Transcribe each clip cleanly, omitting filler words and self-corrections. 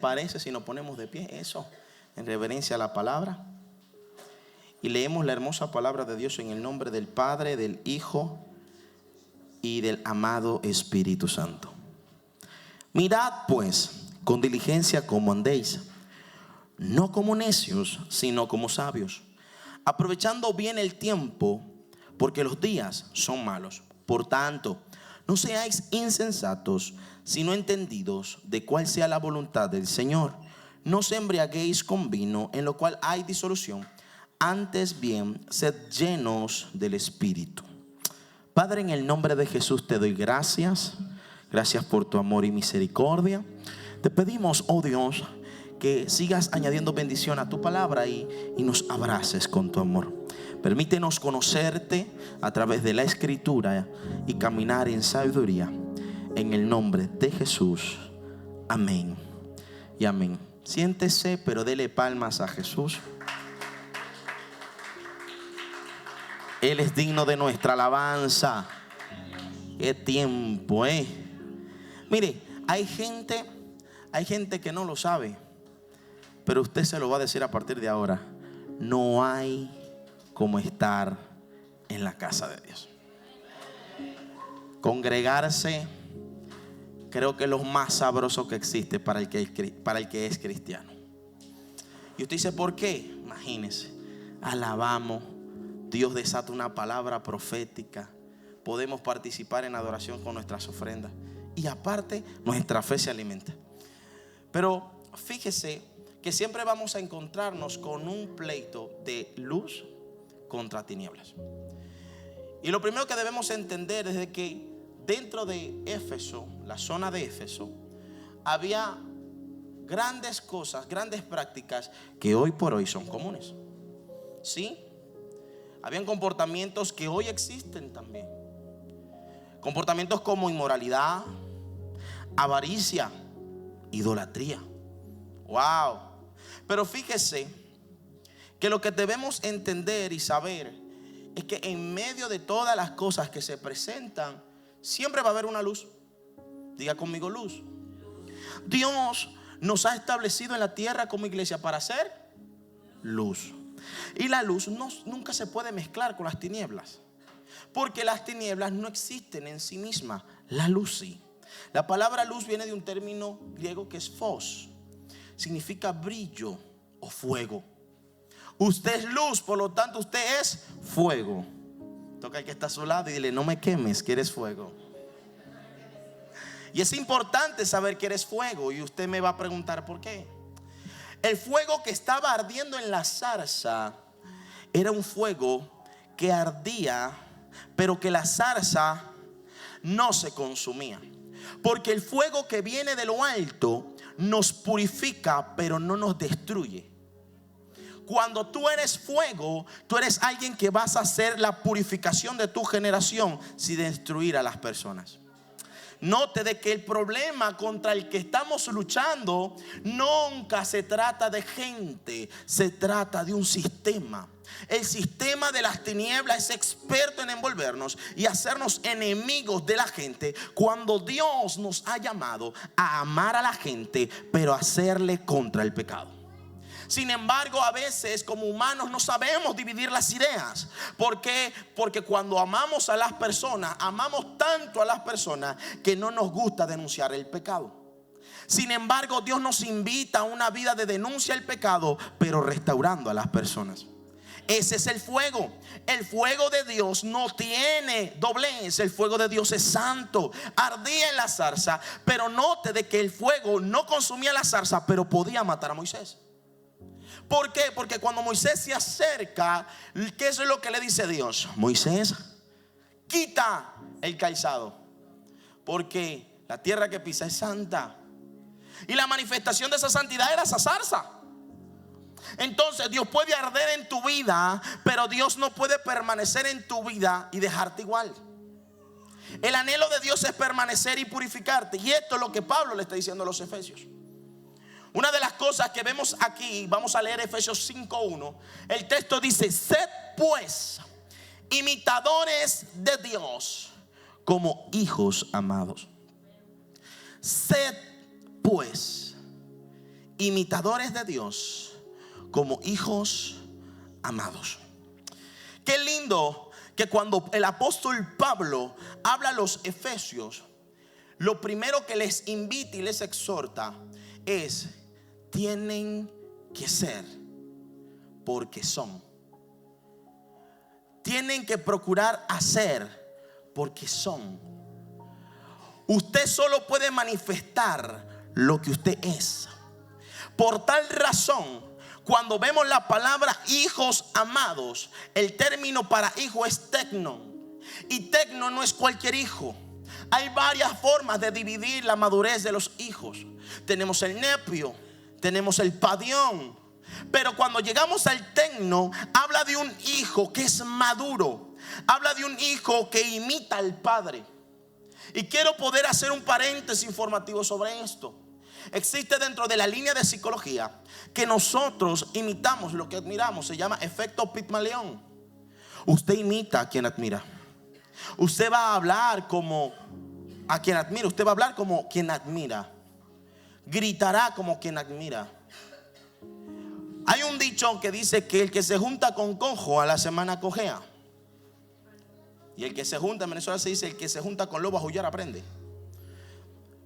Parece si nos ponemos de pie, eso, en reverencia a la palabra, y leemos la hermosa palabra de Dios en el nombre del Padre, del Hijo y del amado Espíritu Santo. Mirad pues con diligencia cómo andéis, no como necios, sino como sabios, aprovechando bien el tiempo, porque los días son malos. Por tanto, no seáis insensatos, sino entendidos de cuál sea la voluntad del Señor. No os embriaguéis con vino, en lo cual hay disolución, antes bien, sed llenos del Espíritu. Padre, en el nombre de Jesús te doy gracias. Gracias por tu amor y misericordia. Te pedimos, oh Dios, que sigas añadiendo bendición a tu palabra y nos abraces con tu amor. Permítenos conocerte a través de la Escritura y caminar en sabiduría. En el nombre de Jesús. Amén y amén. Siéntese, pero dele palmas a Jesús. Él es digno de nuestra alabanza. Qué tiempo, Mire, hay gente que no lo sabe, pero usted se lo va a decir a partir de ahora. No hay como estar en la casa de Dios. Congregarse, creo que es lo más sabroso que existe para el que es cristiano. Y usted dice, ¿por qué? Imagínese, alabamos, Dios desata una palabra profética, podemos participar en adoración con nuestras ofrendas y aparte nuestra fe se alimenta. Pero fíjese que siempre vamos a encontrarnos con un pleito de luz contra tinieblas. Y lo primero que debemos entender es de que dentro de Éfeso, la zona de Éfeso, había grandes cosas, grandes prácticas que hoy por hoy son comunes. ¿Sí? Habían comportamientos que hoy existen también. Comportamientos como inmoralidad, avaricia, idolatría. Wow. Pero fíjese que lo que debemos entender y saber es que en medio de todas las cosas que se presentan, siempre va a haber una luz. Diga conmigo, luz. Dios nos ha establecido en la tierra como iglesia para hacer luz. Y la luz nunca se puede mezclar con las tinieblas, porque las tinieblas no existen en sí mismas. La luz sí. La palabra luz viene de un término griego que es phos. Significa brillo o fuego. Usted es luz, por lo tanto usted es fuego. Toca al que está a su lado y dile, no me quemes, que eres fuego. Y es importante saber que eres fuego. Y usted me va a preguntar por qué. El fuego que estaba ardiendo en la zarza era un fuego que ardía, pero que la zarza no se consumía. Porque el fuego que viene de lo alto nos purifica, pero no nos destruye. Cuando tú eres fuego, tú eres alguien que vas a hacer la purificación de tu generación sin destruir a las personas. Note de que el problema contra el que estamos luchando nunca se trata de gente, se trata de un sistema. El sistema de las tinieblas es experto en envolvernos y hacernos enemigos de la gente, cuando Dios nos ha llamado a amar a la gente, pero hacerle contra el pecado. Sin embargo, a veces como humanos no sabemos dividir las ideas. ¿Por qué? Porque cuando amamos a las personas, amamos tanto a las personas que no nos gusta denunciar el pecado. Sin embargo, Dios nos invita a una vida de denuncia del pecado, pero restaurando a las personas. Ese es el fuego. El fuego de Dios no tiene doblez. El fuego de Dios es santo. Ardía en la zarza, pero note de que el fuego no consumía la zarza, pero podía matar a Moisés. ¿Por qué? Porque cuando Moisés se acerca, ¿qué es lo que le dice Dios? Moisés, quita el calzado, porque la tierra que pisa es santa. Y la manifestación de esa santidad era esa zarza. Entonces Dios puede arder en tu vida, pero Dios no puede permanecer en tu vida y dejarte igual. El anhelo de Dios es permanecer y purificarte. Y esto es lo que Pablo le está diciendo a los efesios. Una de las cosas que vemos aquí, vamos a leer Efesios 5:1. El texto dice: sed pues imitadores de Dios como hijos amados. Sed pues imitadores de Dios como hijos amados. Qué lindo que cuando el apóstol Pablo habla a los efesios, lo primero que les invita y les exhorta es: tienen que ser porque son. Tienen que procurar hacer porque son. Usted solo puede manifestar lo que usted es. Por tal razón, cuando vemos la palabra hijos amados, el término para hijo es tecno. Y tecno no es cualquier hijo. Hay varias formas de dividir la madurez de los hijos. Tenemos el nepio, tenemos el padión. Pero cuando llegamos al tecno, habla de un hijo que es maduro. Habla de un hijo que imita al padre. Y quiero poder hacer un paréntesis informativo sobre esto. Existe dentro de la línea de psicología que nosotros imitamos lo que admiramos. Se llama efecto Pigmalión. Usted imita a quien admira. Usted va a hablar como a quien admira. Usted va a hablar como quien admira. Gritará como quien admira. Hay un dicho que dice que el que se junta con cojo a la semana cojea. Y el que se junta, en Venezuela se dice, el que se junta con lobo a aullar aprende.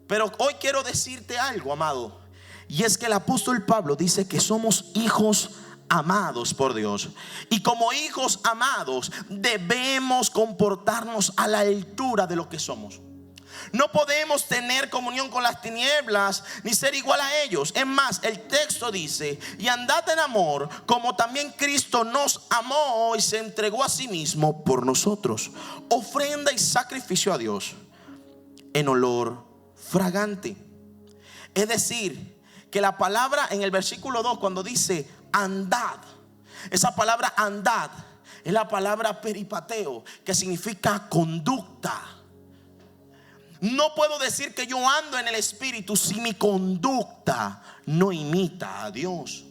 Pero hoy quiero decirte algo, amado, y es que el apóstol Pablo dice que somos hijos amados por Dios. Y como hijos amados debemos comportarnos a la altura de lo que somos. No podemos tener comunión con las tinieblas ni ser igual a ellos. Es más, el texto dice: y andad en amor como también Cristo nos amó y se entregó a sí mismo por nosotros, ofrenda y sacrificio a Dios en olor fragante. Es decir, que la palabra en el versículo 2, cuando dice andad, esa palabra andad es la palabra peripateo, que significa conducta. No puedo decir que yo ando en el Espíritu si mi conducta no imita a Dios.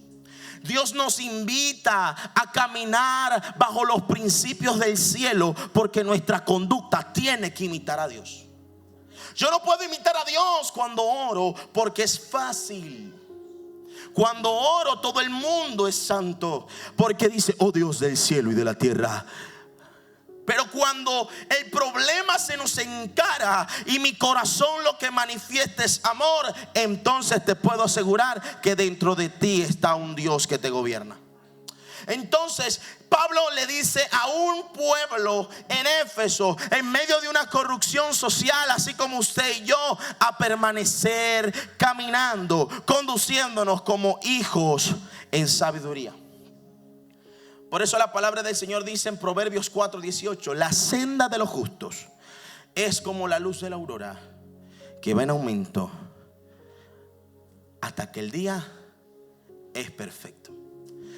Dios nos invita a caminar bajo los principios del cielo, porque nuestra conducta tiene que imitar a Dios. Yo no puedo imitar a Dios cuando oro porque es fácil. Cuando oro todo el mundo es santo, porque dice: oh Dios del cielo y de la tierra. Pero cuando el problema se nos encara y mi corazón lo que manifiesta es amor, entonces te puedo asegurar que dentro de ti está un Dios que te gobierna. Entonces Pablo le dice a un pueblo en Éfeso, en medio de una corrupción social, así como usted y yo, a permanecer caminando, conduciéndonos como hijos en sabiduría. Por eso la palabra del Señor dice en Proverbios 4:18: la senda de los justos es como la luz de la aurora, que va en aumento hasta que el día es perfecto.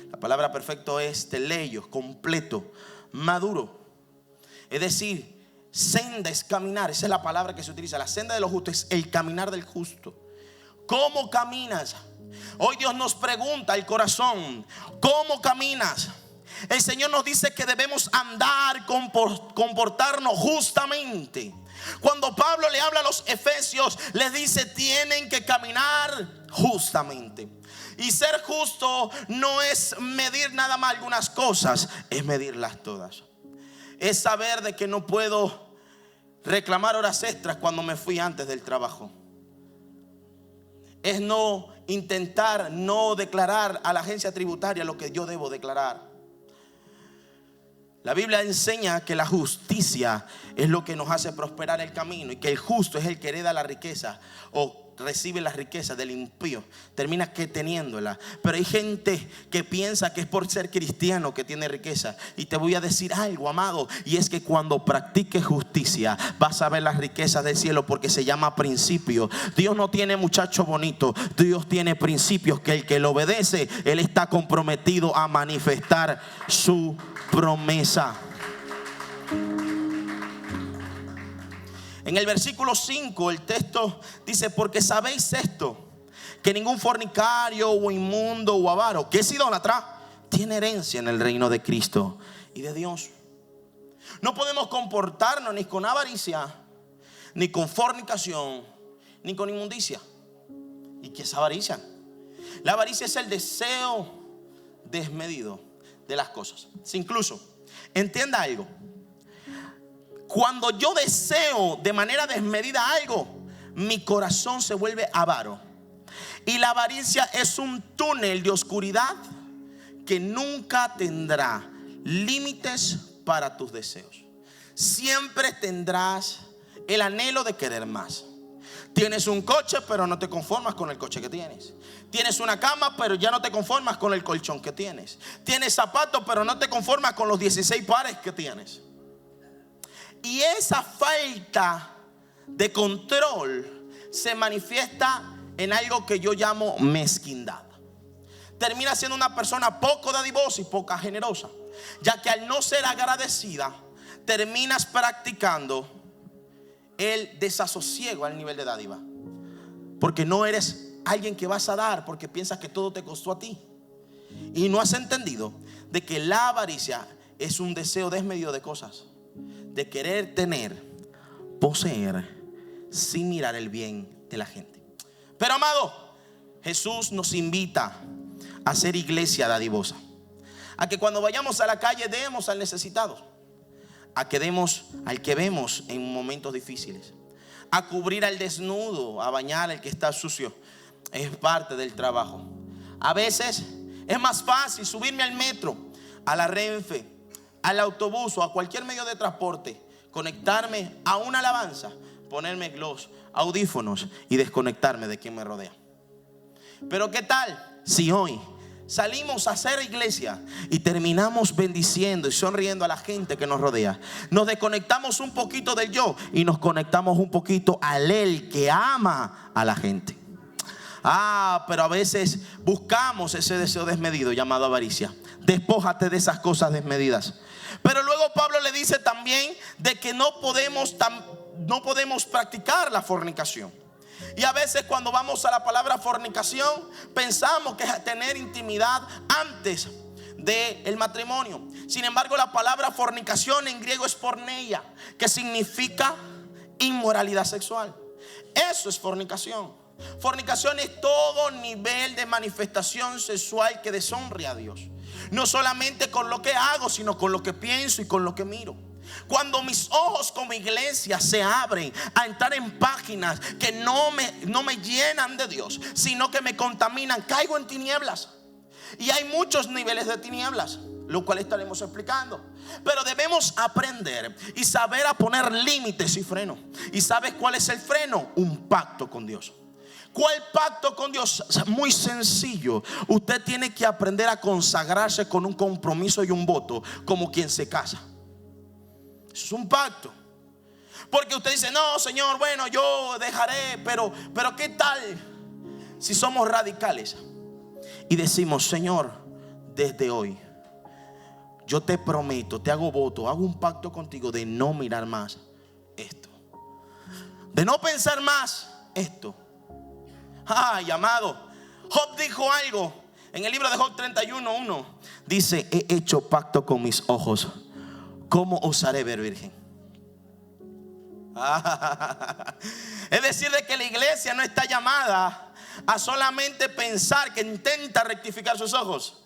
La palabra perfecto es teleio, completo, maduro. Es decir, senda es caminar. Esa es la palabra que se utiliza. La senda de los justos es el caminar del justo. ¿Cómo caminas? Hoy Dios nos pregunta el corazón: ¿cómo caminas? El Señor nos dice que debemos andar, comportarnos justamente. Cuando Pablo le habla a los efesios, les dice: tienen que caminar justamente. Y ser justo no es medir nada más algunas cosas, es medirlas todas. Es saber de que no puedo reclamar horas extras cuando me fui antes del trabajo. Es no intentar no declarar a la agencia tributaria lo que yo debo declarar. La Biblia enseña que la justicia es lo que nos hace prosperar el camino, y que el justo es el que hereda la riqueza o recibe las riquezas del impío, termina que teniéndola. Pero hay gente que piensa que es por ser cristiano que tiene riqueza. Y te voy a decir algo, amado, y es que cuando practiques justicia vas a ver las riquezas del cielo, porque se llama principio. Dios no tiene muchachos bonitos, Dios tiene principios que el que lo obedece, Él está comprometido a manifestar su promesa. En el versículo 5 el texto dice: porque sabéis esto, que ningún fornicario o inmundo o avaro, que es idólatra, tiene herencia en el reino de Cristo y de Dios. No podemos comportarnos ni con avaricia, ni con fornicación, ni con inmundicia. ¿Y qué es avaricia? La avaricia es el deseo desmedido de las cosas. Incluso, entienda algo. Cuando yo deseo de manera desmedida algo, mi corazón se vuelve avaro. Y la avaricia es un túnel de oscuridad que nunca tendrá límites para tus deseos. Siempre tendrás el anhelo de querer más. Tienes un coche, pero no te conformas con el coche que tienes. Tienes una cama, pero ya no te conformas con el colchón que tienes. Tienes zapatos, pero no te conformas con los 16 pares que tienes. Y esa falta de control se manifiesta en algo que yo llamo mezquindad. Termina siendo una persona poco dadivosa y poca generosa, ya que al no ser agradecida, terminas practicando el desasosiego al nivel de dádiva, porque no eres alguien que vas a dar porque piensas que todo te costó a ti, y no has entendido de que la avaricia es un deseo desmedido de cosas, de querer tener, poseer sin mirar el bien de la gente. Pero amado, Jesús nos invita a ser iglesia dadivosa, a que cuando vayamos a la calle demos al necesitado, a que demos al que vemos en momentos difíciles, a cubrir al desnudo, a bañar al que está sucio. Es parte del trabajo. A veces es más fácil subirme al metro, a la Renfe, al autobús o a cualquier medio de transporte, conectarme a una alabanza, ponerme los audífonos y desconectarme de quien me rodea. Pero ¿qué tal si hoy salimos a hacer iglesia y terminamos bendiciendo y sonriendo a la gente que nos rodea? Nos desconectamos un poquito del yo y nos conectamos un poquito al él que ama a la gente. Pero a veces buscamos ese deseo desmedido llamado avaricia. Despójate de esas cosas desmedidas. Pero luego Pablo le dice también de que no podemos practicar la fornicación. Y a veces cuando vamos a la palabra fornicación, pensamos que es tener intimidad antes del matrimonio. Sin embargo, la palabra fornicación en griego es porneia, que significa inmoralidad sexual. Eso es fornicación. Fornicación es todo nivel de manifestación sexual que deshonre a Dios. No solamente con lo que hago, sino con lo que pienso y con lo que miro. Cuando mis ojos como iglesia se abren a entrar en páginas que no me llenan de Dios, sino que me contaminan, caigo en tinieblas. Y hay muchos niveles de tinieblas, lo cual estaremos explicando. Pero debemos aprender y saber a poner límites y freno. ¿Y sabes cuál es el freno? Un pacto con Dios. ¿Cuál pacto con Dios? Muy sencillo. Usted tiene que aprender a consagrarse con un compromiso y un voto, como quien se casa. Eso es un pacto. Porque usted dice, no, Señor, bueno, yo dejaré, pero ¿qué tal si somos radicales y decimos, Señor, desde hoy yo te prometo, te hago voto, hago un pacto contigo de no mirar más esto, de no pensar más esto? Ay, amado, Job dijo algo en el libro de Job 31:1. Dice, he hecho pacto con mis ojos, ¿cómo osaré ver virgen? Es decir, de que la iglesia no está llamada a solamente pensar que intenta rectificar sus ojos,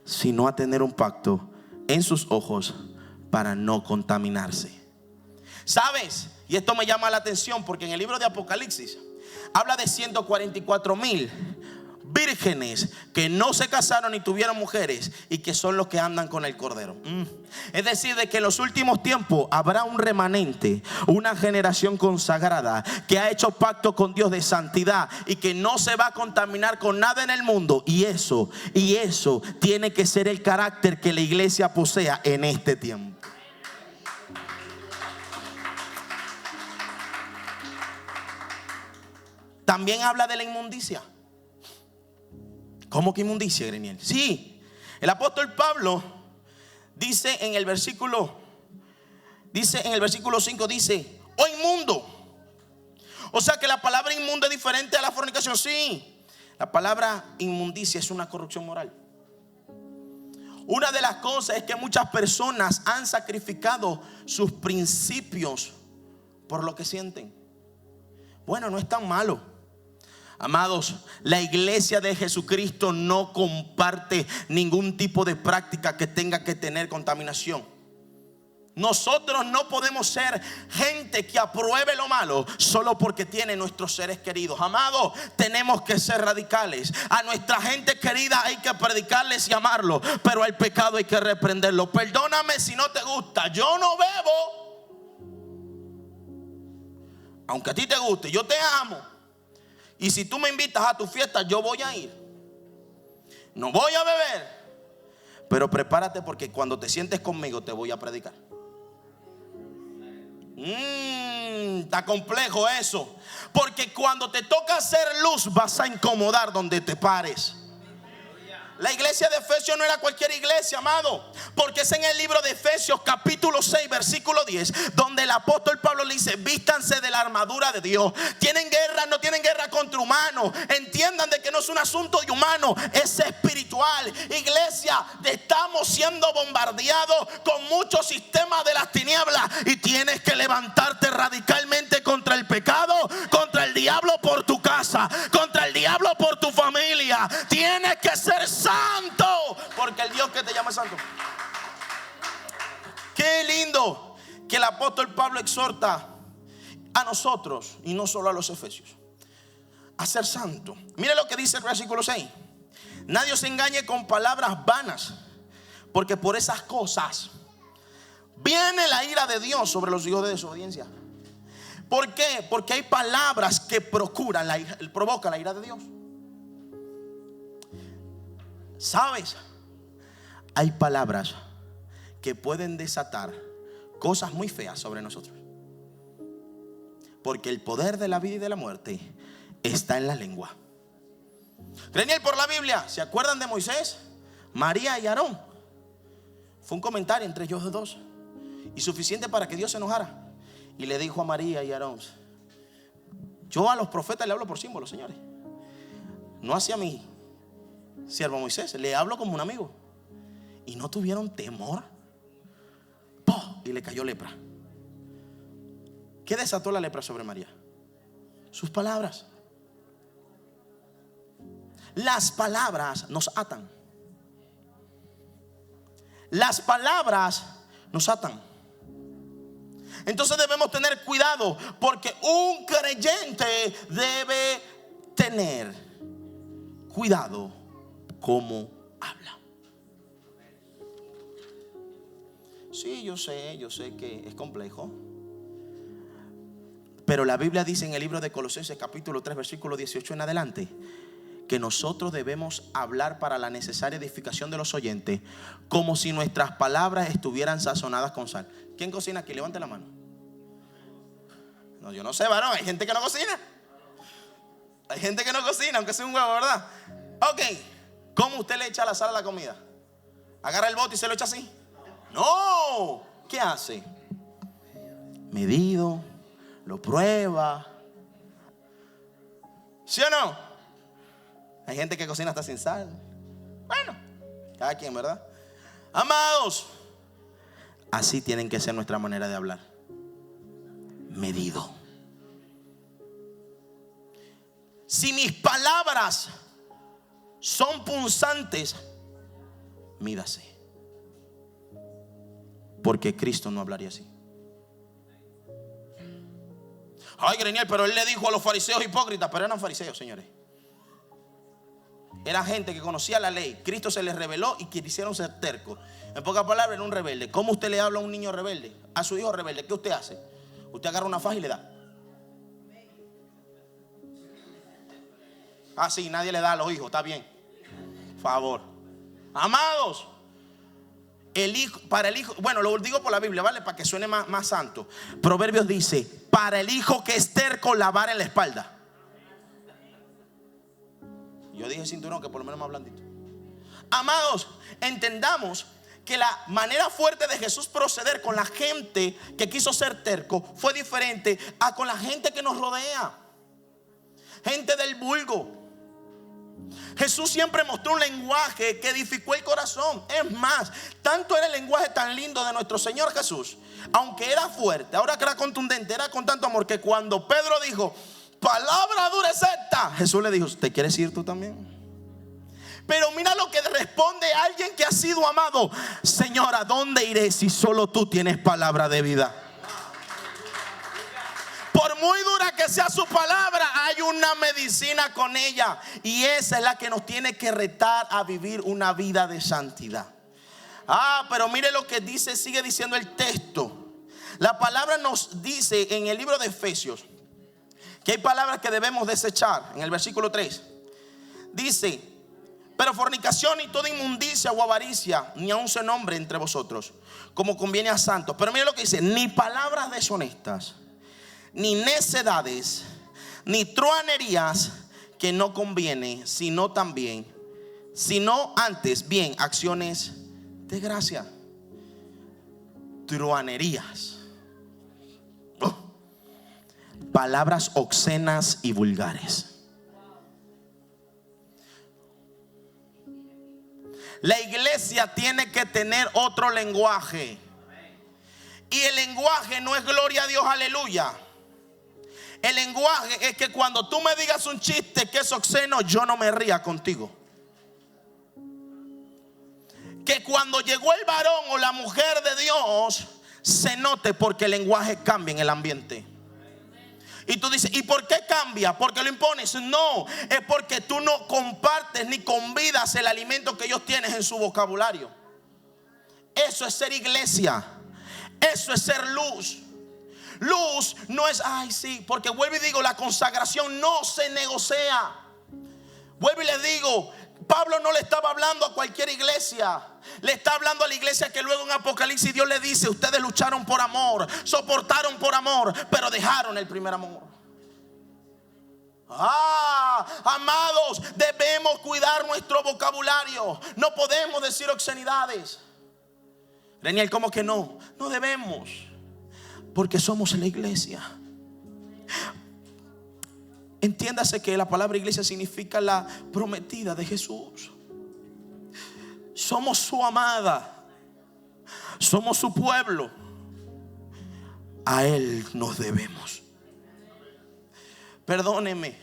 sino a tener un pacto en sus ojos para no contaminarse. ¿Sabes? Y esto me llama la atención porque en el libro de Apocalipsis habla de 144,000 vírgenes que no se casaron ni tuvieron mujeres y que son los que andan con el Cordero. Es decir, de que en los últimos tiempos habrá un remanente, una generación consagrada que ha hecho pacto con Dios de santidad y que no se va a contaminar con nada en el mundo. Y eso tiene que ser el carácter que la iglesia posea en este tiempo. También habla de la inmundicia. ¿Cómo que inmundicia, Greniel? Sí, el apóstol Pablo dice en el versículo 5, dice, oh inmundo. O sea que la palabra inmundo es diferente a la fornicación. Sí, la palabra inmundicia es una corrupción moral. Una de las cosas es que muchas personas han sacrificado sus principios por lo que sienten. Bueno, no es tan malo. Amados, la iglesia de Jesucristo no comparte ningún tipo de práctica que tenga que tener contaminación. Nosotros no podemos ser gente que apruebe lo malo solo porque tiene nuestros seres queridos. Amados, tenemos que ser radicales. A nuestra gente querida hay que predicarles y amarlo, pero al pecado hay que reprenderlo. Perdóname si no te gusta, yo no bebo. Aunque a ti te guste, yo te amo. Y si tú me invitas a tu fiesta, yo voy a ir. No voy a beber, pero prepárate porque cuando te sientes conmigo te voy a predicar. Está complejo eso. Porque cuando te toca hacer luz vas a incomodar donde te pares. La iglesia de Efesios no era cualquier iglesia, amado, porque es en el libro de Efesios capítulo 6 versículo 10 donde el apóstol Pablo le dice: vístanse de la armadura de Dios. Tienen guerra, no tienen guerra contra humanos. Entiendan de que no es un asunto de humano, es espiritual. Iglesia, estamos siendo bombardeados con muchos sistemas de las tinieblas y tienes que levantarte radicalmente contra el pecado, contra el diablo por tu casa, contra el diablo por tu familia. Tienes que ser santo, porque el Dios que te llama es santo. Qué lindo que el apóstol Pablo exhorta a nosotros, y no solo a los efesios, a ser santo. Mire lo que dice el versículo 6: nadie os engañe con palabras vanas, porque por esas cosas viene la ira de Dios sobre los hijos de desobediencia. ¿Por qué? Porque hay palabras que provocan la ira de Dios. ¿Sabes? Hay palabras que pueden desatar cosas muy feas sobre nosotros. Porque el poder de la vida y de la muerte está en la lengua. Reniel, por la Biblia, ¿se acuerdan de Moisés, María y Aarón? Fue un comentario entre ellos dos y suficiente para que Dios se enojara. Y le dijo a María y Aarón: yo a los profetas le hablo por símbolos, señores, no hacia mí siervo Moisés, le hablo como un amigo. Y no tuvieron temor. ¡Poh! Y le cayó lepra. ¿Qué desató la lepra sobre María? Sus palabras. Las palabras nos atan. Las palabras nos atan. Entonces debemos tener cuidado, porque un creyente debe tener cuidado cómo habla. Sí, yo sé que es complejo, pero la Biblia dice en el libro de Colosenses capítulo 3 versículo 18 en adelante que nosotros debemos hablar para la necesaria edificación de los oyentes, como si nuestras palabras estuvieran sazonadas con sal. ¿Quién cocina aquí? Levante la mano. No, yo no sé, varón, hay gente que no cocina. Hay gente que no cocina, aunque sea un huevo, ¿verdad? Ok. ¿Cómo usted le echa la sal a la comida? ¿Agarra el bote y se lo echa así? No. ¿Qué hace? Medido, lo prueba. ¿Sí o no? Hay gente que cocina hasta sin sal. Bueno, cada quien, ¿verdad? Amados, así tienen que ser nuestra manera de hablar. Medido. Si mis palabras son punzantes, mídase, porque Cristo no hablaría así. Ay, Grenier, pero él le dijo a los fariseos hipócritas, pero eran fariseos, señores. Era gente que conocía la ley. Cristo se les reveló y quisieron ser tercos. En pocas palabras, era un rebelde. ¿Cómo usted le habla a un niño rebelde? A su hijo rebelde, ¿qué usted hace? Usted agarra una faja y le da. Ah, sí, nadie le da a los hijos, está bien. Favor. Amados, el hijo, para el hijo, bueno, lo digo por la Biblia, ¿vale? Para que suene más santo. Proverbios dice: para el hijo que es terco, la vara en la espalda. Yo dije cinturón, que por lo menos más blandito. Amados, entendamos que la manera fuerte de Jesús proceder con la gente que quiso ser terco fue diferente a con la gente que nos rodea. Gente del vulgo. Jesús siempre mostró un lenguaje que edificó el corazón. Es más, tanto era el lenguaje tan lindo de nuestro Señor Jesús, aunque era fuerte, ahora que era contundente, era con tanto amor, que cuando Pedro dijo: palabra dura es esta. Jesús le dijo: ¿te quieres ir tú también? Pero mira lo que responde alguien que ha sido amado: Señor, ¿a dónde iré si solo tú tienes palabra de vida? Por muy dura que sea su palabra, hay una medicina con ella, y esa es la que nos tiene que retar a vivir una vida de santidad. Pero mire lo que dice, sigue diciendo el texto. La palabra nos dice en el libro de Efesios que hay palabras que debemos desechar. En el versículo 3 dice: pero fornicación y toda inmundicia o avaricia ni aun se nombre entre vosotros, como conviene a santos. Pero mire lo que dice: ni palabras deshonestas, ni necedades, ni truanerías, que no conviene, sino antes bien acciones de gracia. Truanerías, palabras obscenas y vulgares. La iglesia tiene que tener otro lenguaje, y el lenguaje no es gloria a Dios, aleluya. El lenguaje es que cuando tú me digas un chiste que es obsceno, yo no me ría contigo. Que cuando llegó el varón o la mujer de Dios, se note, porque el lenguaje cambia en el ambiente. Y tú dices: ¿y por qué cambia? ¿Porque lo impones? No, es porque tú no compartes ni convidas el alimento que ellos tienen en su vocabulario. Eso es ser iglesia. Eso es ser luz. Luz no es, ay sí, porque vuelvo y digo, la consagración no se negocia. Vuelvo y le digo, Pablo no le estaba hablando a cualquier iglesia. Le está hablando a la iglesia que luego en Apocalipsis Dios le dice: ustedes lucharon por amor, soportaron por amor, pero dejaron el primer amor. Amados, debemos cuidar nuestro vocabulario. No podemos decir obscenidades. Reniel, ¿cómo que no? No debemos, porque somos la iglesia. Entiéndase que la palabra iglesia significa la prometida de Jesús. Somos su amada, somos su pueblo. A Él nos debemos. Perdóneme,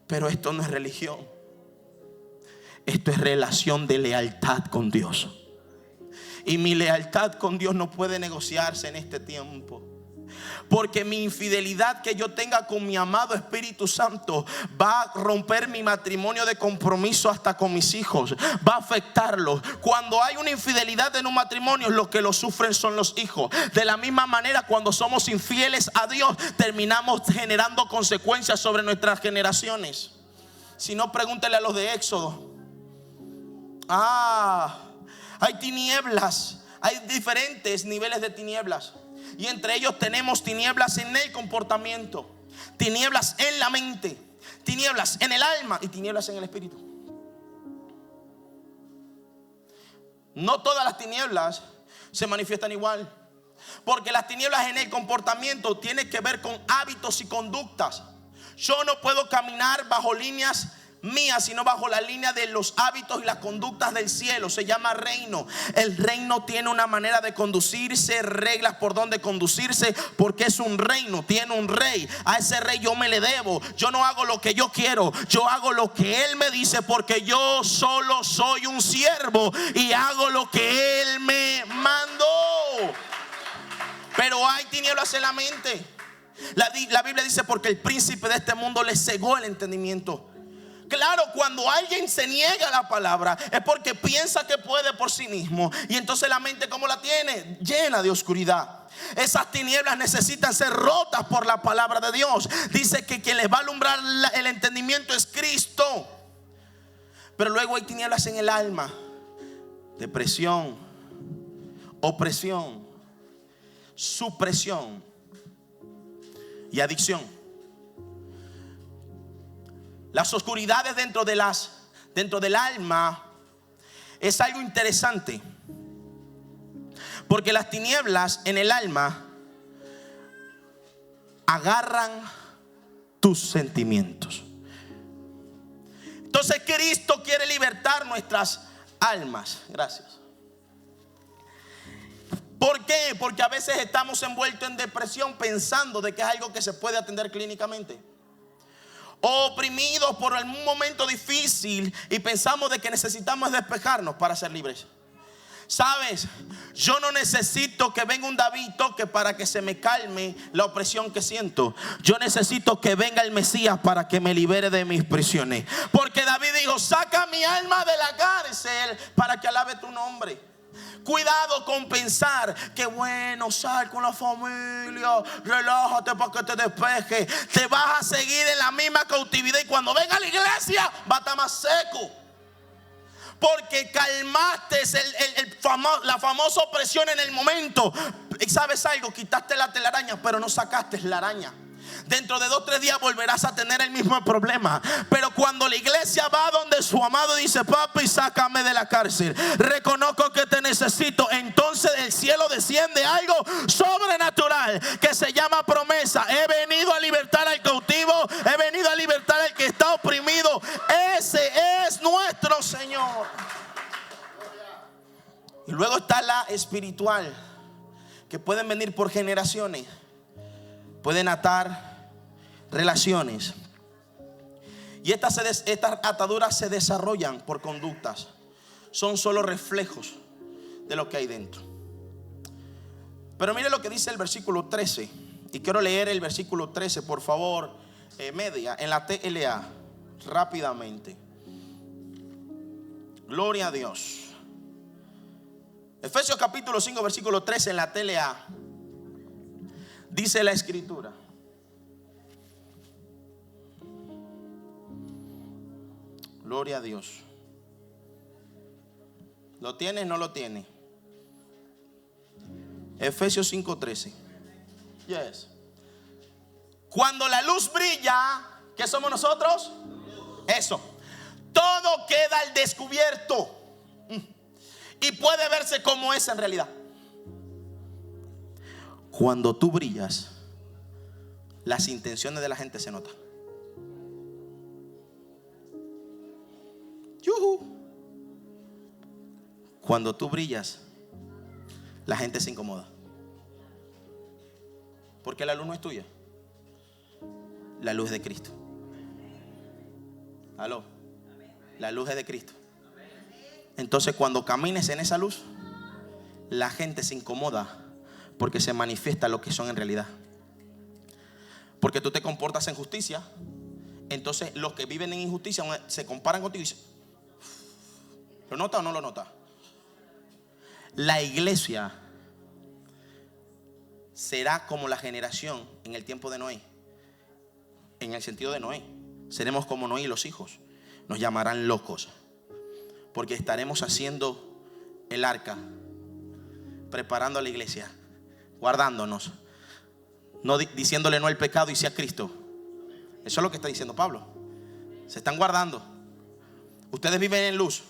pero esto no es religión. Esto es relación de lealtad con Dios. Y mi lealtad con Dios no puede negociarse en este tiempo. Porque mi infidelidad que yo tenga con mi amado Espíritu Santo va a romper mi matrimonio de compromiso hasta con mis hijos. Va a afectarlos. Cuando hay una infidelidad en un matrimonio, los que lo sufren son los hijos. De la misma manera, cuando somos infieles a Dios, terminamos generando consecuencias sobre nuestras generaciones. Si no, pregúntele a los de Éxodo. Hay tinieblas. Hay diferentes niveles de tinieblas. Y entre ellos tenemos tinieblas en el comportamiento, tinieblas en la mente, tinieblas en el alma y tinieblas en el espíritu. No todas las tinieblas se manifiestan igual, porque las tinieblas en el comportamiento tienen que ver con hábitos y conductas. Yo no puedo caminar bajo líneas mías, sino bajo la línea de los hábitos y las conductas del cielo. Se llama reino. El reino tiene una manera de conducirse, reglas por donde conducirse, porque es un reino, tiene un rey. A ese rey yo me le debo. Yo no hago lo que yo quiero, yo hago lo que Él me dice, porque yo solo soy un siervo y hago lo que Él me mandó. Pero hay tinieblas en la mente. La Biblia dice: porque el príncipe de este mundo le cegó el entendimiento. Claro, cuando alguien se niega a la palabra es porque piensa que puede por sí mismo. Y entonces la mente, ¿cómo la tiene? Llena de oscuridad. Esas tinieblas necesitan ser rotas por la palabra de Dios. Dice que quien les va a alumbrar el entendimiento es Cristo. Pero luego hay tinieblas en el alma: depresión, opresión, supresión y adicción. Las oscuridades dentro del alma es algo interesante, porque las tinieblas en el alma agarran tus sentimientos. Entonces Cristo quiere libertar nuestras almas. Gracias. ¿Por qué? Porque a veces estamos envueltos en depresión pensando de que es algo que se puede atender clínicamente. O oprimidos por algún momento difícil y pensamos de que necesitamos despejarnos para ser libres. ¿Sabes? Yo no necesito que venga un David y toque para que se me calme la opresión que siento. Yo necesito que venga el Mesías para que me libere de mis prisiones. Porque David dijo: saca mi alma de la cárcel para que alabe tu nombre. Cuidado con pensar que bueno, sal con la familia, relájate para que te despeje. Te vas a seguir en la misma cautividad y cuando venga a la iglesia va a estar más seco. Porque calmaste la famosa opresión en el momento. Y sabes algo, quitaste la telaraña, pero no sacaste la araña. Dentro de 2 o 3 días volverás a tener el mismo problema. Pero cuando la iglesia va donde su amado dice: papi, sácame de la cárcel, reconozco que te necesito, entonces del cielo desciende algo sobrenatural que se llama promesa. He venido a libertar al cautivo, he venido a libertar al que está oprimido. Ese es nuestro Señor. Y luego está la espiritual, que pueden venir por generaciones. Pueden atar relaciones. Y estas ataduras se desarrollan por conductas. Son solo reflejos de lo que hay dentro. Pero mire lo que dice el versículo 13. Y quiero leer el versículo 13, por favor, media, en la TLA, rápidamente. Gloria a Dios. Efesios capítulo 5, versículo 13, en la TLA. Dice la escritura: gloria a Dios. ¿Lo tiene? ¿No lo tiene? Efesios 5:13. Yes. Cuando la luz brilla, ¿qué somos nosotros? Eso. Todo queda al descubierto y puede verse como es en realidad. Cuando tú brillas, las intenciones de la gente se notan. Cuando tú brillas, la gente se incomoda. Porque la luz no es tuya. La luz es de Cristo. Aló. La luz es de Cristo. Entonces cuando camines en esa luz, la gente se incomoda porque se manifiesta lo que son en realidad. Porque tú te comportas en justicia. Entonces los que viven en injusticia se comparan contigo y dicen: ¿lo nota o no lo nota? La iglesia será como la generación en el tiempo de Noé. En el sentido de Noé, seremos como Noé y los hijos. Nos llamarán locos, porque estaremos haciendo el arca, preparando a la iglesia, guardándonos, no diciéndole no al pecado y sí a Cristo. Eso es lo que está diciendo Pablo. Se están guardando. Ustedes viven en luz.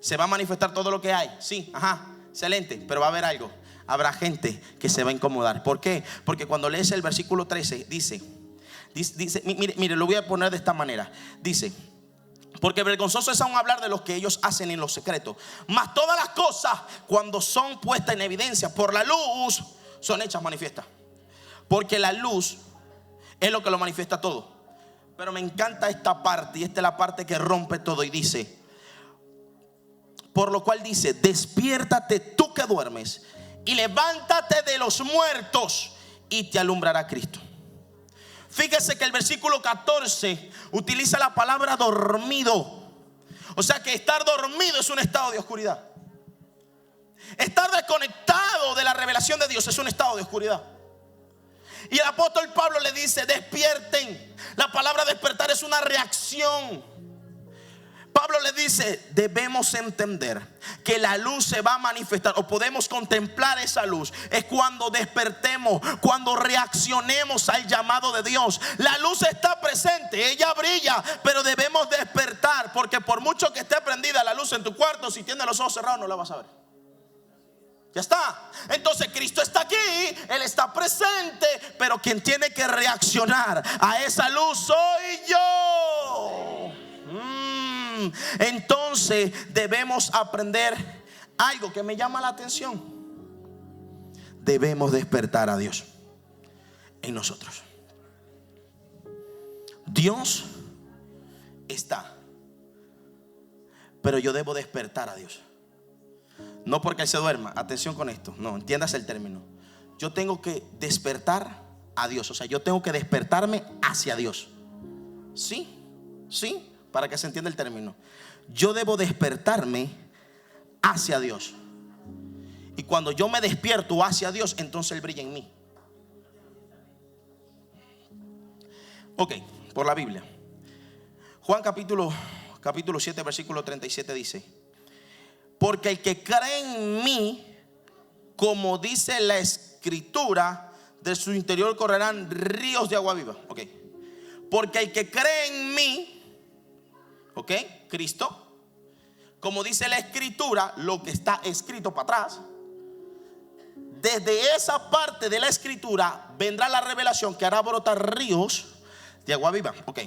Se va a manifestar todo lo que hay. Sí, ajá, excelente. Pero va a haber algo. Habrá gente que se va a incomodar. ¿Por qué? Porque cuando lees el versículo 13 dice, mire, lo voy a poner de esta manera. Dice: porque vergonzoso es aún hablar de lo que ellos hacen en lo secreto, mas todas las cosas, cuando son puestas en evidencia por la luz, son hechas manifiestas. Porque la luz es lo que lo manifiesta todo. Pero me encanta esta parte, y esta es la parte que rompe todo. Y dice: por lo cual dice: despiértate tú que duermes, y levántate de los muertos, y te alumbrará Cristo. Fíjese que el versículo 14 utiliza la palabra dormido. O sea que estar dormido es un estado de oscuridad. Estar desconectado de la revelación de Dios es un estado de oscuridad. Y el apóstol Pablo le dice: despierten. La palabra despertar es una reacción. Pablo le dice: debemos entender que la luz se va a manifestar, o podemos contemplar esa luz, es cuando despertemos, cuando reaccionemos al llamado de Dios. La luz está presente, ella brilla, pero debemos despertar, porque por mucho que esté prendida la luz en tu cuarto, si tienes los ojos cerrados no la vas a ver. Ya está. Entonces Cristo está aquí, Él está presente, pero quien tiene que reaccionar a esa luz soy yo. Entonces debemos aprender algo que me llama la atención. debemos despertar a Dios en nosotros. Dios está, pero yo debo despertar a Dios. No porque Él se duerma, atención con esto, no, entiendas el término. Yo tengo que despertar a Dios, o sea, yo tengo que despertarme hacia Dios. Sí, para que se entienda el término. Yo debo despertarme hacia Dios. Y cuando yo me despierto hacia Dios, entonces Él brilla en mí. Ok, por la Biblia. Juan capítulo 7, versículo 37 dice: porque el que cree en mí, como dice la Escritura, de su interior correrán ríos de agua viva. Ok. Porque el que cree en mí, ok, Cristo, como dice la Escritura, lo que está escrito para atrás, desde esa parte de la Escritura vendrá la revelación que hará brotar ríos de agua viva. Ok.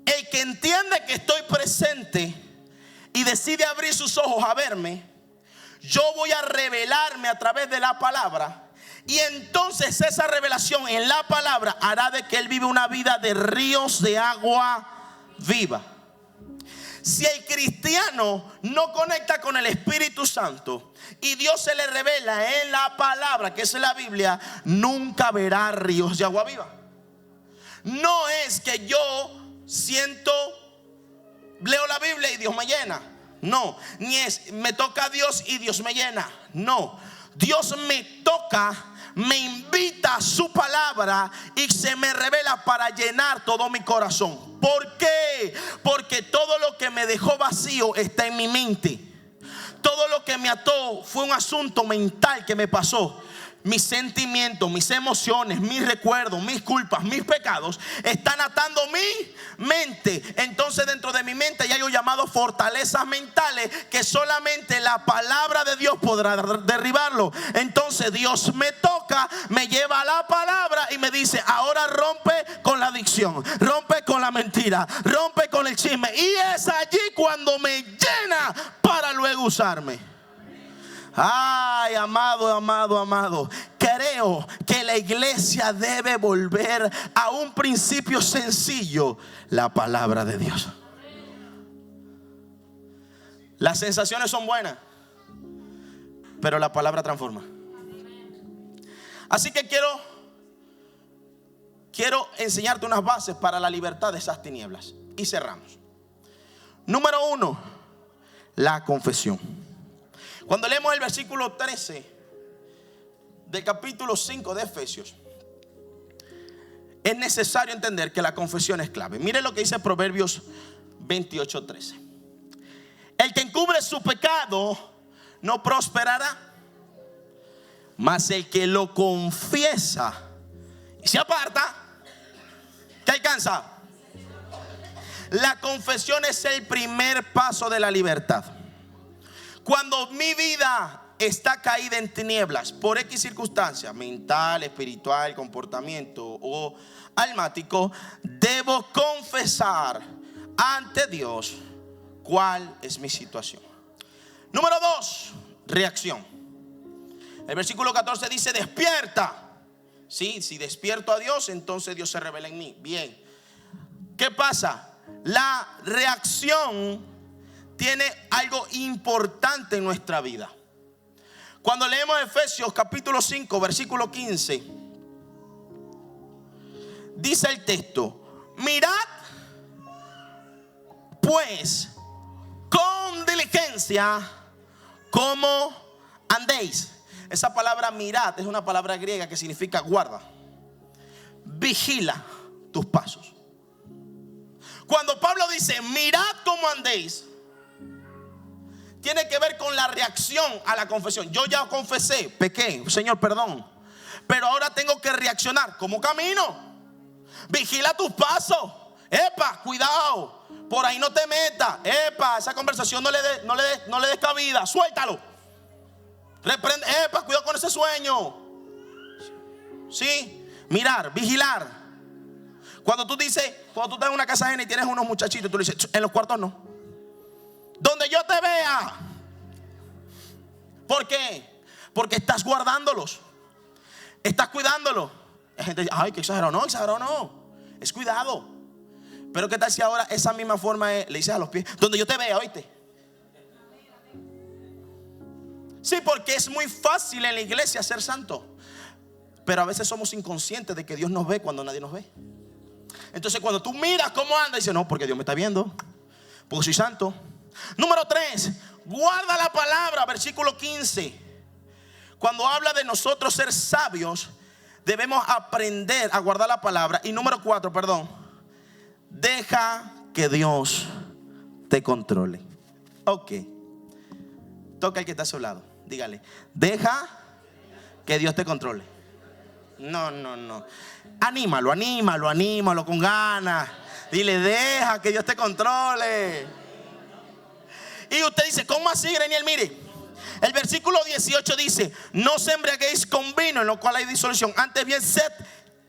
El que entiende que estoy presente y decide abrir sus ojos a verme, yo voy a revelarme a través de la palabra. Y entonces esa revelación en la palabra hará de que él vive una vida de ríos de agua viva. Si el cristiano no conecta con el Espíritu Santo y Dios se le revela en la palabra, que es la Biblia, nunca verá ríos de agua viva. No es que yo siento, leo la Biblia y Dios me llena. No, ni es me toca a Dios y Dios me llena. No, Dios me toca, me invita a su palabra y se me revela para llenar todo mi corazón. ¿Por qué? Porque todo lo que me dejó vacío está en mi mente. Todo lo que me ató fue un asunto mental que me pasó. Mis sentimientos, mis emociones, mis recuerdos, mis culpas, mis pecados están atando mi mente. Entonces dentro de mi mente hay algo llamado fortalezas mentales que solamente la palabra de Dios podrá derribarlo. Entonces Dios me toca, me lleva a la palabra y me dice: ahora rompe con la adicción, rompe con la mentira, rompe con el chisme. Y es allí cuando me llena para luego usarme. Ay, amado, creo que la iglesia debe volver a un principio sencillo: la palabra de Dios. Las sensaciones son buenas, pero la palabra transforma. Así que quiero enseñarte unas bases para la libertad de esas tinieblas. Y cerramos. Número 1, la confesión. Cuando leemos el versículo 13 del capítulo 5 de Efesios, es necesario entender que la confesión es clave. Mire lo que dice Proverbios 28:13. El que encubre su pecado no prosperará, mas el que lo confiesa y se aparta, ¿qué alcanza? La confesión es el primer paso de la libertad. Cuando mi vida está caída en tinieblas por X circunstancia, mental, espiritual, comportamiento o almático, debo confesar ante Dios cuál es mi situación. Número 2, reacción. El versículo 14 dice: despierta. Sí, si despierto a Dios, entonces Dios se revela en mí. Bien, ¿qué pasa? La reacción tiene algo importante en nuestra vida. Cuando leemos Efesios capítulo 5 versículo 15, dice el texto: mirad pues con diligencia cómo andéis. Esa palabra mirad es una palabra griega que significa guarda. Vigila tus pasos. Cuando Pablo dice mirad cómo andéis, tiene que ver con la reacción a la confesión. Yo ya confesé, pequé, Señor, perdón, pero ahora tengo que reaccionar. ¿Cómo camino? Vigila tus pasos. Epa, cuidado, por ahí no te metas. Epa, esa conversación no le des cabida. Suéltalo. Reprende. Epa, cuidado con ese sueño. Sí, mirar, vigilar. Cuando tú estás en una casa ajena y tienes unos muchachitos, tú le dices: en los cuartos no. Donde yo te vea. ¿Por qué? porque estás guardándolos, estás cuidándolos. La gente dice, ay, que exagerado. No, exagerado no, es cuidado. Pero qué tal si ahora esa misma forma le dices a los pies, donde yo te vea, oíste. Sí, porque es muy fácil en la iglesia ser santo, pero a veces somos inconscientes de que Dios nos ve cuando nadie nos ve. Entonces cuando tú miras cómo anda, dices, no, porque Dios me está viendo, porque soy santo. Número 3, guarda la palabra, versículo 15. Cuando habla de nosotros ser sabios, debemos aprender a guardar la palabra. Y número 4, deja que Dios te controle. Ok. Toca al que está a su lado, dígale, deja que Dios te controle. No. Anímalo con ganas. Dile, deja que Dios te controle. Y usted dice, ¿cómo así, Greniel? Mire, el versículo 18 dice, no se embriaguéis con vino, en lo cual hay disolución, antes bien sed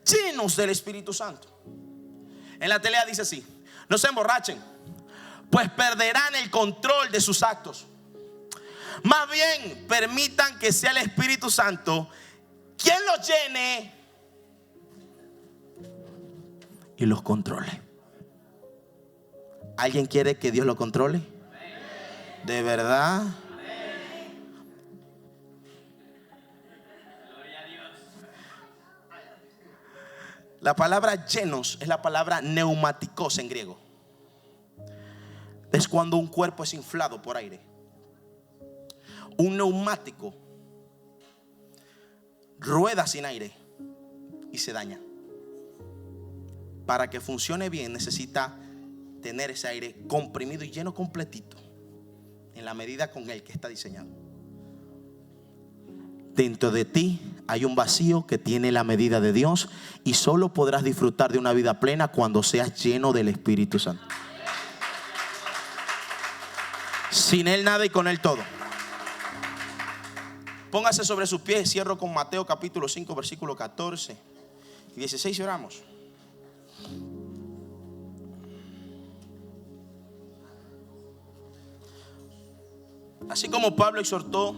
llenos del Espíritu Santo. En la telea dice así, no se emborrachen, pues perderán el control de sus actos. Más bien permitan que sea el Espíritu Santo quien los llene y los controle. ¿Alguien quiere que Dios lo controle? ¿De verdad? La palabra llenos es la palabra neumáticos en griego. Es cuando un cuerpo es inflado por aire. Un neumático rueda sin aire y se daña. Para que funcione bien necesita tener ese aire comprimido y lleno completito, en la medida con el que está diseñado. Dentro de ti hay un vacío que tiene la medida de Dios, y solo podrás disfrutar de una vida plena cuando seas lleno del Espíritu Santo. Sin Él nada y con Él todo. Póngase sobre sus pies. Cierro con Mateo capítulo 5 versículo 14 y 16 y oramos. Así como Pablo exhortó,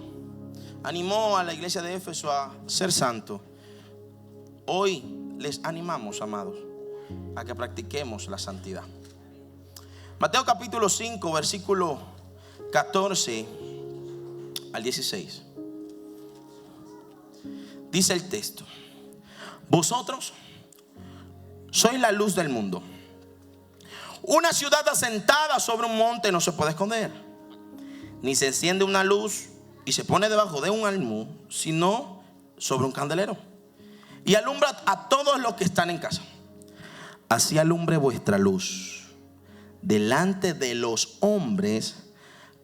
animó a la iglesia de Éfeso a ser santo, hoy les animamos, amados, a que practiquemos la santidad. Mateo capítulo 5 versículo 14 al 16. Dice el texto: vosotros sois la luz del mundo. Una ciudad asentada sobre un monte no se puede esconder, ni se enciende una luz y se pone debajo de un almud, sino sobre un candelero, y alumbra a todos los que están en casa. Así alumbre vuestra luz delante de los hombres,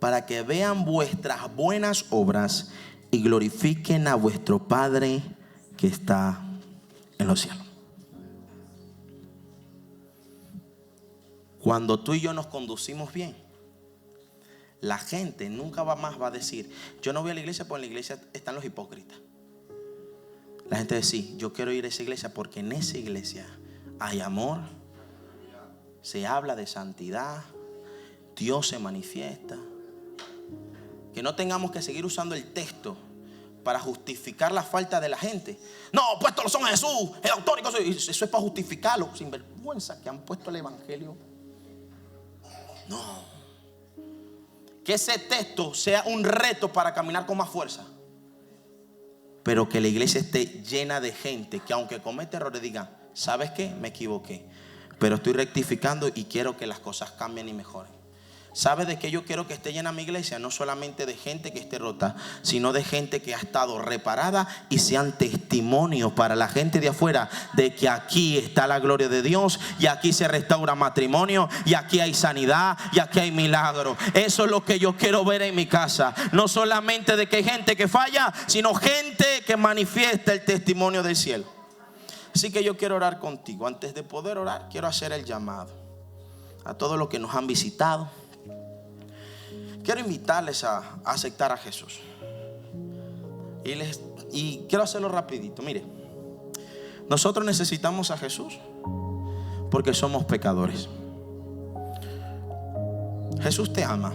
para que vean vuestras buenas obras y glorifiquen a vuestro Padre que está en los cielos. Cuando tú y yo nos conducimos bien, la gente nunca más va a decir, yo no voy a la iglesia porque en la iglesia están los hipócritas. La gente dice, yo quiero ir a esa iglesia porque en esa iglesia hay amor, se habla de santidad, Dios se manifiesta. Que no tengamos que seguir usando el texto para justificar la falta de la gente. No, puesto los son a Jesús, el autor, eso es para justificarlo. Sin vergüenza que han puesto el evangelio. No. Que ese texto sea un reto para caminar con más fuerza, pero que la iglesia esté llena de gente que aunque comete errores digan, ¿sabes qué? Me equivoqué, pero estoy rectificando y quiero que las cosas cambien y mejoren. ¿Sabe de qué yo quiero que esté llena mi iglesia? No solamente de gente que esté rota, sino de gente que ha estado reparada y sean testimonios para la gente de afuera de que aquí está la gloria de Dios, y aquí se restaura matrimonio, y aquí hay sanidad, y aquí hay milagro. Eso es lo que yo quiero ver en mi casa. No solamente de que hay gente que falla, sino gente que manifiesta el testimonio del cielo. Así que yo quiero orar contigo. Antes de poder orar, quiero hacer el llamado a todos los que nos han visitado. Quiero invitarles a aceptar a Jesús. Y quiero hacerlo rapidito. Mire, nosotros necesitamos a Jesús porque somos pecadores. Jesús te ama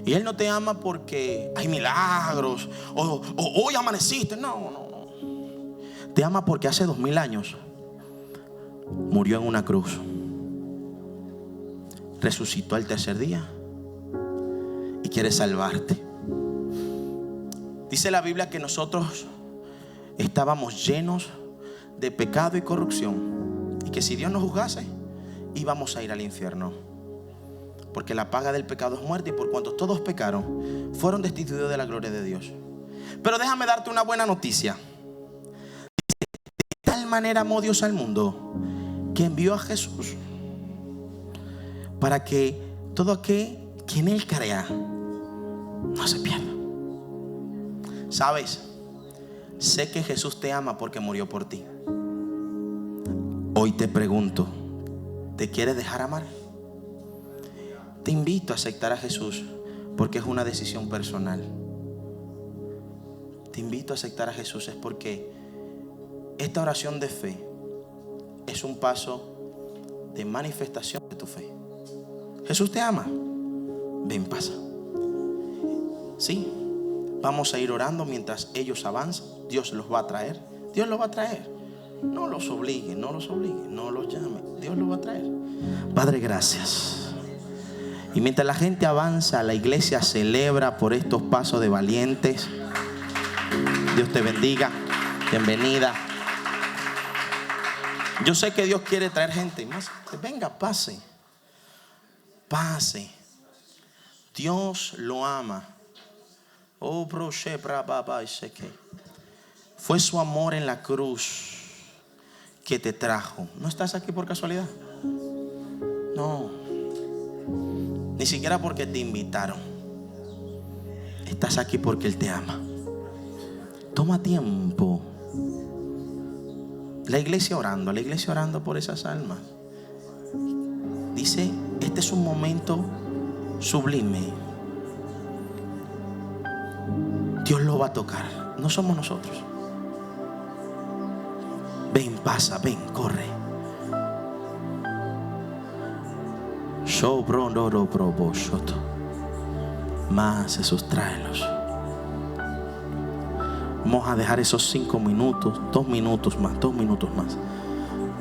Y Él no te ama porque hay milagros o hoy amaneciste. No, no, no. Te ama porque hace 2000 años murió en una cruz, resucitó al tercer día y quiere salvarte. Dice la Biblia que nosotros estábamos llenos de pecado y corrupción, y que si Dios nos juzgase íbamos a ir al infierno, porque la paga del pecado es muerte, y por cuanto todos pecaron fueron destituidos de la gloria de Dios. Pero déjame darte una buena noticia. De tal manera amó Dios al mundo que envió a Jesús para que todo aquel que en Él crea no se pierda. ¿Sabes? Sé que Jesús te ama porque murió por ti. Hoy te pregunto, ¿te quieres dejar amar? Te invito a aceptar a Jesús porque es una decisión personal. Te invito a aceptar a Jesús es porque esta oración de fe es un paso de manifestación de tu fe. Jesús te ama. Ven, pasa. Sí, vamos a ir orando mientras ellos avanzan. Dios los va a traer. Dios los va a traer. No los obligue, no los obligue, no los llame. Dios los va a traer. Padre, gracias. Y mientras la gente avanza, la iglesia celebra por estos pasos de valientes. Dios te bendiga. Bienvenida. Yo sé que Dios quiere traer gente más. Venga, pase. Pase. Dios lo ama. Oh, fue su amor en la cruz que te trajo. ¿No estás aquí por casualidad? No. Ni siquiera porque te invitaron. Estás aquí porque Él te ama. Toma tiempo. La iglesia orando por esas almas. Dice, este es un momento sublime. Dios lo va a tocar. No somos nosotros. Ven, pasa, ven, corre. Más Jesús, tráelos. Vamos a dejar esos 5 minutos, 2 minutos más,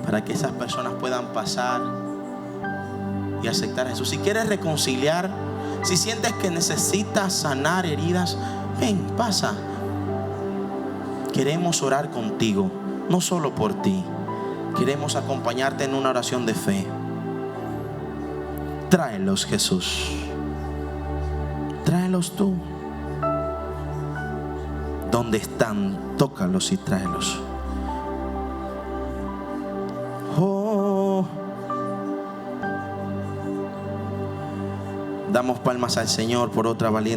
para que esas personas puedan pasar y aceptar a Jesús. Si quieres reconciliar, si sientes que necesitas sanar heridas, ven, pasa. Queremos orar contigo, no solo por ti. Queremos acompañarte en una oración de fe. Tráelos, Jesús. Tráelos tú. ¿Dónde están? Tócalos y tráelos. Oh. Damos palmas al Señor por otra valiente